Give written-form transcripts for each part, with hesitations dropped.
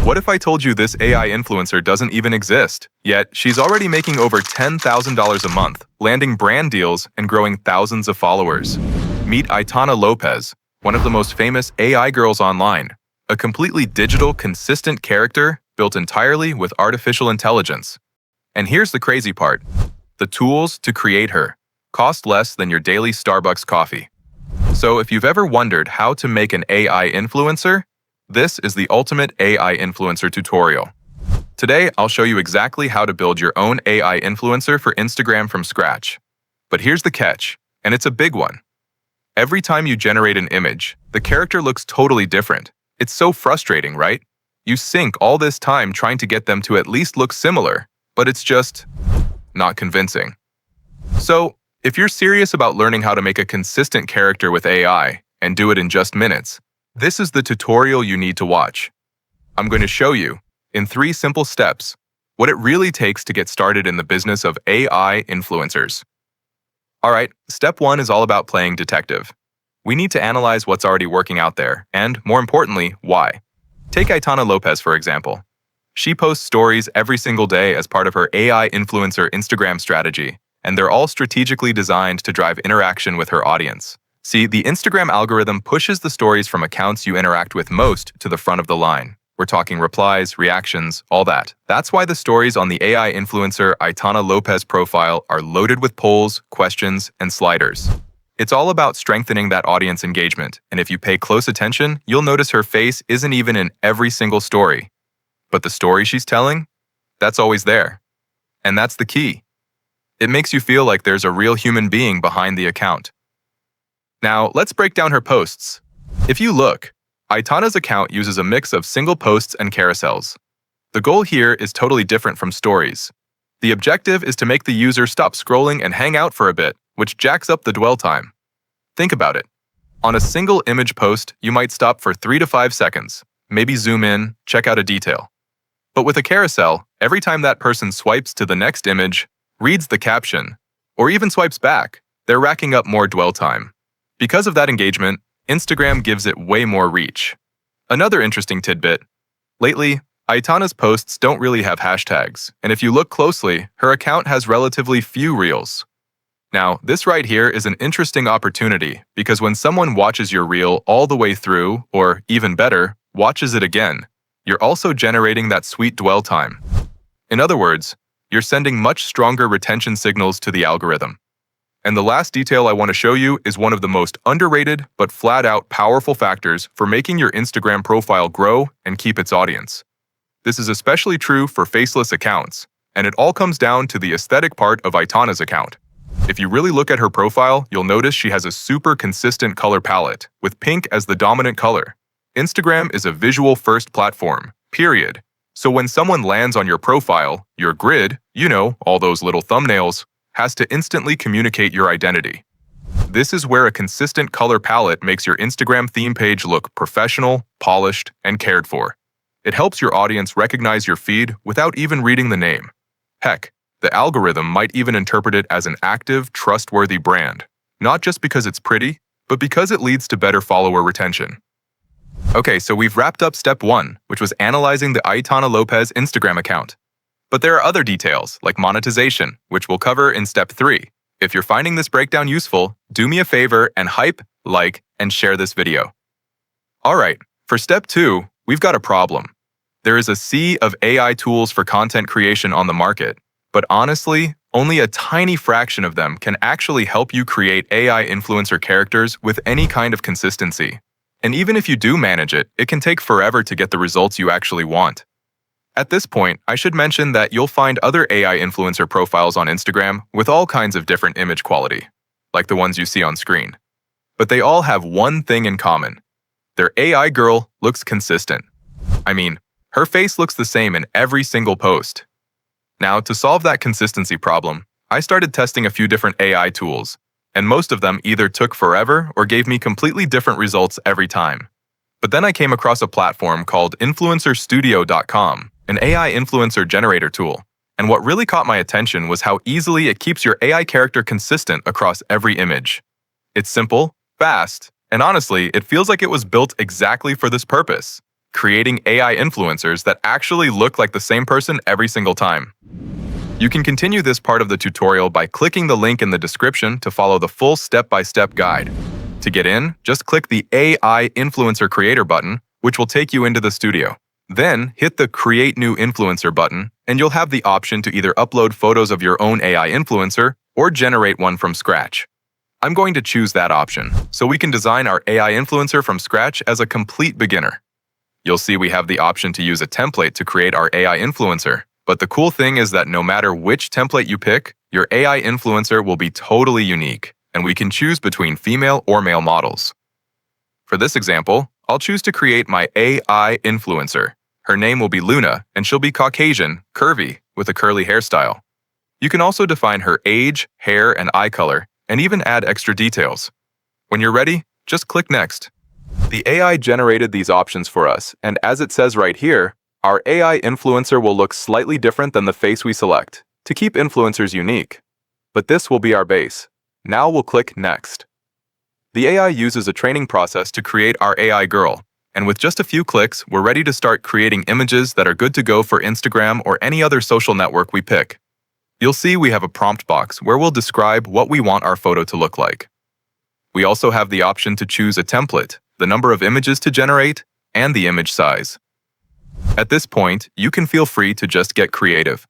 What if I told you this AI influencer doesn't even exist, yet she's already making over $10,000 a month, landing brand deals and growing thousands of followers? Meet Aitana Lopez, one of the most famous AI girls online, a completely digital, consistent character built entirely with artificial intelligence. And here's the crazy part. The tools to create her cost less than your daily Starbucks coffee. So if you've ever wondered how to make an AI influencer, this is the ultimate AI influencer tutorial. Today, I'll show you exactly how to build your own AI influencer for Instagram from scratch. But here's the catch, and it's a big one. Every time you generate an image, the character looks totally different. It's so frustrating, right? You sink all this time trying to get them to at least look similar, but it's just not convincing. So, if you're serious about learning how to make a consistent character with AI and do it in just minutes, this is the tutorial you need to watch. I'm going to show you, in 3 simple steps, what it really takes to get started in the business of AI influencers. Alright, step 1 is all about playing detective. We need to analyze what's already working out there, and, more importantly, why. Take Aitana Lopez, for example. She posts stories every single day as part of her AI influencer Instagram strategy, and they're all strategically designed to drive interaction with her audience. See, the Instagram algorithm pushes the stories from accounts you interact with most to the front of the line. We're talking replies, reactions, all that. That's why the stories on the AI influencer Aitana Lopez profile are loaded with polls, questions, and sliders. It's all about strengthening that audience engagement, and if you pay close attention, you'll notice her face isn't even in every single story. But the story she's telling? That's always there. And that's the key. It makes you feel like there's a real human being behind the account. Now, let's break down her posts. If you look, Aitana's account uses a mix of single posts and carousels. The goal here is totally different from stories. The objective is to make the user stop scrolling and hang out for a bit, which jacks up the dwell time. Think about it. On a single image post, you might stop for 3 to 5 seconds, maybe zoom in, check out a detail. But with a carousel, every time that person swipes to the next image, reads the caption, or even swipes back, they're racking up more dwell time. Because of that engagement, Instagram gives it way more reach. Another interesting tidbit. Lately, Aitana's posts don't really have hashtags, and if you look closely, her account has relatively few reels. Now, this right here is an interesting opportunity because when someone watches your reel all the way through, or even better, watches it again, you're also generating that sweet dwell time. In other words, you're sending much stronger retention signals to the algorithm. And the last detail I want to show you is one of the most underrated but flat-out powerful factors for making your Instagram profile grow and keep its audience. This is especially true for faceless accounts, and it all comes down to the aesthetic part of Aitana's account. If you really look at her profile, you'll notice she has a super consistent color palette, with pink as the dominant color. Instagram is a visual-first platform, period. So when someone lands on your profile, your grid, all those little thumbnails, has to instantly communicate your identity. This is where a consistent color palette makes your Instagram theme page look professional, polished, and cared for. It helps your audience recognize your feed without even reading the name. Heck, the algorithm might even interpret it as an active, trustworthy brand, not just because it's pretty, but because it leads to better follower retention. Okay, so we've wrapped up step 1, which was analyzing the Aitana Lopez Instagram account. But there are other details, like monetization, which we'll cover in step 3. If you're finding this breakdown useful, do me a favor and hype, like, and share this video. Alright, for step 2, we've got a problem. There is a sea of AI tools for content creation on the market, but honestly, only a tiny fraction of them can actually help you create AI influencer characters with any kind of consistency. And even if you do manage it, it can take forever to get the results you actually want. At this point, I should mention that you'll find other AI influencer profiles on Instagram with all kinds of different image quality, like the ones you see on screen. But they all have one thing in common. Their AI girl looks consistent. I mean, her face looks the same in every single post. Now, to solve that consistency problem, I started testing a few different AI tools, and most of them either took forever or gave me completely different results every time. But then I came across a platform called influencerstudio.com, an AI influencer generator tool. And what really caught my attention was how easily it keeps your AI character consistent across every image. It's simple, fast, and honestly, it feels like it was built exactly for this purpose. creating AI influencers that actually look like the same person every single time. You can continue this part of the tutorial by clicking the link in the description to follow the full step-by-step guide. To get in, just click the AI Influencer Creator button, which will take you into the studio. Then, hit the Create New Influencer button, and you'll have the option to either upload photos of your own AI influencer or generate one from scratch. I'm going to choose that option, so we can design our AI influencer from scratch as a complete beginner. You'll see we have the option to use a template to create our AI influencer, but the cool thing is that no matter which template you pick, your AI influencer will be totally unique, and we can choose between female or male models. For this example, I'll choose to create my AI influencer. Her name will be Luna, and she'll be Caucasian, curvy, with a curly hairstyle. You can also define her age, hair, and eye color, and even add extra details. When you're ready, just click Next. The AI generated these options for us, and as it says right here, our AI influencer will look slightly different than the face we select, to keep influencers unique. But this will be our base. Now we'll click Next. The AI uses a training process to create our AI girl, and with just a few clicks, we're ready to start creating images that are good to go for Instagram or any other social network we pick. You'll see we have a prompt box where we'll describe what we want our photo to look like. We also have the option to choose a template, the number of images to generate, and the image size. At this point, you can feel free to just get creative.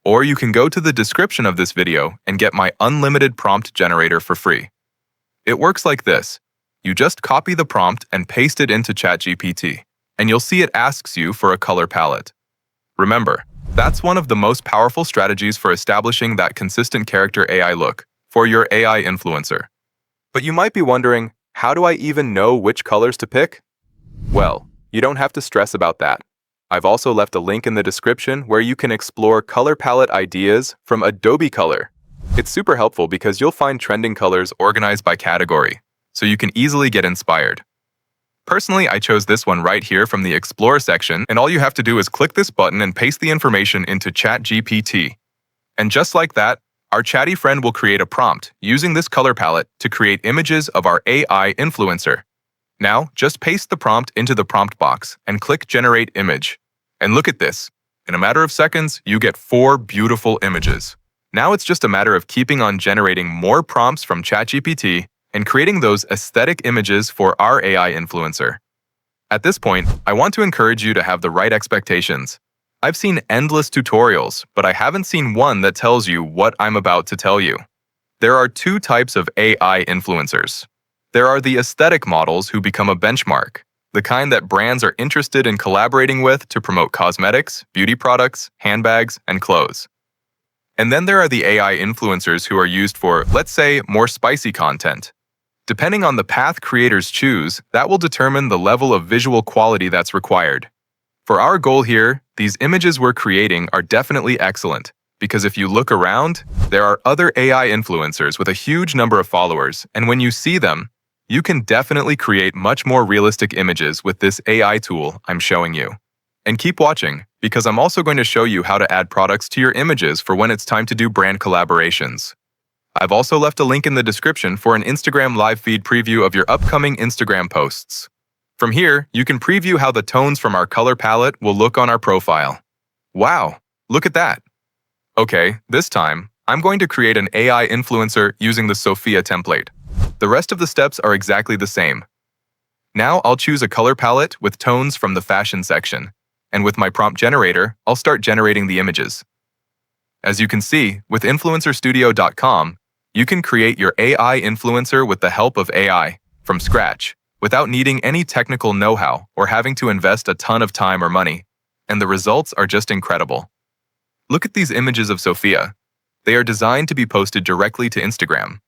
Or you can go to the description of this video and get my unlimited prompt generator for free. It works like this. You just copy the prompt and paste it into ChatGPT, and you'll see it asks you for a color palette. Remember, that's one of the most powerful strategies for establishing that consistent character AI look for your AI influencer. But you might be wondering, how do I even know which colors to pick? Well, you don't have to stress about that. I've also left a link in the description where you can explore color palette ideas from Adobe Color. It's super helpful because you'll find trending colors organized by category, so you can easily get inspired. Personally, I chose this one right here from the Explore section, and all you have to do is click this button and paste the information into ChatGPT. And just like that, our chatty friend will create a prompt using this color palette to create images of our AI influencer. Now, just paste the prompt into the prompt box and click Generate Image. And look at this. In a matter of seconds, you get 4 beautiful images. Now it's just a matter of keeping on generating more prompts from ChatGPT and creating those aesthetic images for our AI influencer. At this point, I want to encourage you to have the right expectations. I've seen endless tutorials, but I haven't seen one that tells you what I'm about to tell you. There are 2 types of AI influencers. There are the aesthetic models who become a benchmark, the kind that brands are interested in collaborating with to promote cosmetics, beauty products, handbags, and clothes. And then there are the AI influencers who are used for, let's say, more spicy content. Depending on the path creators choose, that will determine the level of visual quality that's required. For our goal here, these images we're creating are definitely excellent, because if you look around, there are other AI influencers with a huge number of followers, and when you see them, you can definitely create much more realistic images with this AI tool I'm showing you. And keep watching, because I'm also going to show you how to add products to your images for when it's time to do brand collaborations. I've also left a link in the description for an Instagram live feed preview of your upcoming Instagram posts. From here, you can preview how the tones from our color palette will look on our profile. Wow, look at that! Okay, this time, I'm going to create an AI influencer using the Sophia template. The rest of the steps are exactly the same. Now I'll choose a color palette with tones from the fashion section, and with my prompt generator, I'll start generating the images. As you can see, with influencerstudio.com, you can create your AI influencer with the help of AI, from scratch, without needing any technical know-how or having to invest a ton of time or money, and the results are just incredible. Look at these images of Sophia. They are designed to be posted directly to Instagram.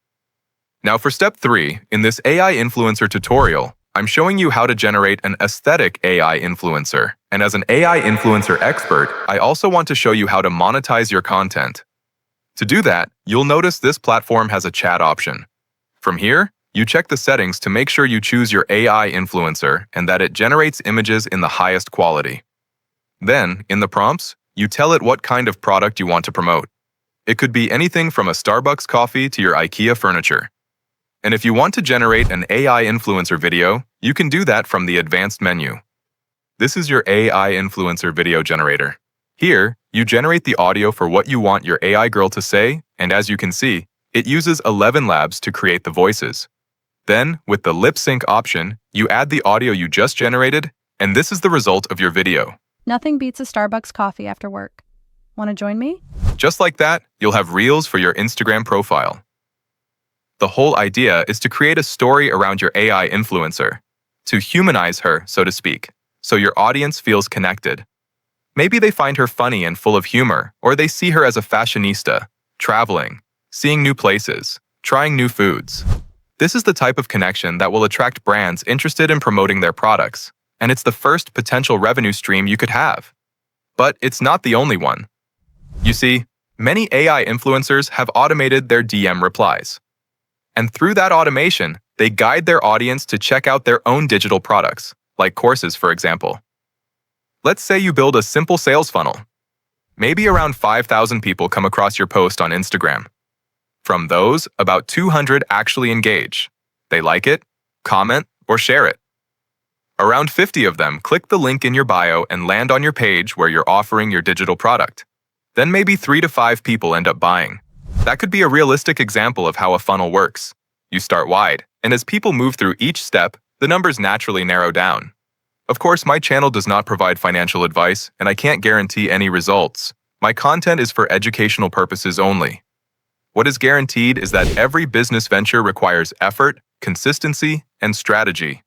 Now for step 3, in this AI influencer tutorial, I'm showing you how to generate an aesthetic AI influencer. And as an AI influencer expert, I also want to show you how to monetize your content. To do that, you'll notice this platform has a chat option. From here, you check the settings to make sure you choose your AI influencer and that it generates images in the highest quality. Then, in the prompts, you tell it what kind of product you want to promote. It could be anything from a Starbucks coffee to your IKEA furniture. And if you want to generate an AI influencer video, you can do that from the advanced menu. This is your AI Influencer video generator. Here, you generate the audio for what you want your AI girl to say, and as you can see, it uses 11 labs to create the voices. Then, with the lip sync option, you add the audio you just generated, and this is the result of your video. Nothing beats a Starbucks coffee after work. Want to join me? Just like that, you'll have Reels for your Instagram profile. The whole idea is to create a story around your AI influencer, to humanize her, so to speak, so your audience feels connected. Maybe they find her funny and full of humor, or they see her as a fashionista, traveling, seeing new places, trying new foods. This is the type of connection that will attract brands interested in promoting their products, and it's the first potential revenue stream you could have. But it's not the only one. You see, many AI influencers have automated their DM replies. And through that automation, they guide their audience to check out their own digital products, like courses, for example. Let's say you build a simple sales funnel. Maybe around 5,000 people come across your post on Instagram. From those, about 200 actually engage. They like it, comment, or share it. Around 50 of them click the link in your bio and land on your page where you're offering your digital product. Then maybe 3 to 5 people end up buying. That could be a realistic example of how a funnel works. You start wide, and as people move through each step, the numbers naturally narrow down. Of course, my channel does not provide financial advice, and I can't guarantee any results. My content is for educational purposes only. What is guaranteed is that every business venture requires effort, consistency, and strategy.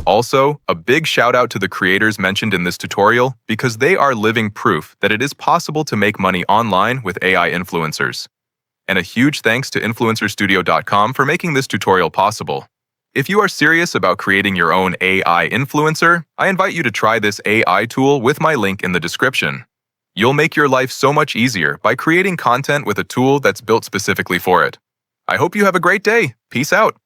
Also, a big shout out to the creators mentioned in this tutorial because they are living proof that it is possible to make money online with AI influencers. And a huge thanks to influencerstudio.com for making this tutorial possible. If you are serious about creating your own AI influencer, I invite you to try this AI tool with my link in the description. You'll make your life so much easier by creating content with a tool that's built specifically for it. I hope you have a great day. Peace out.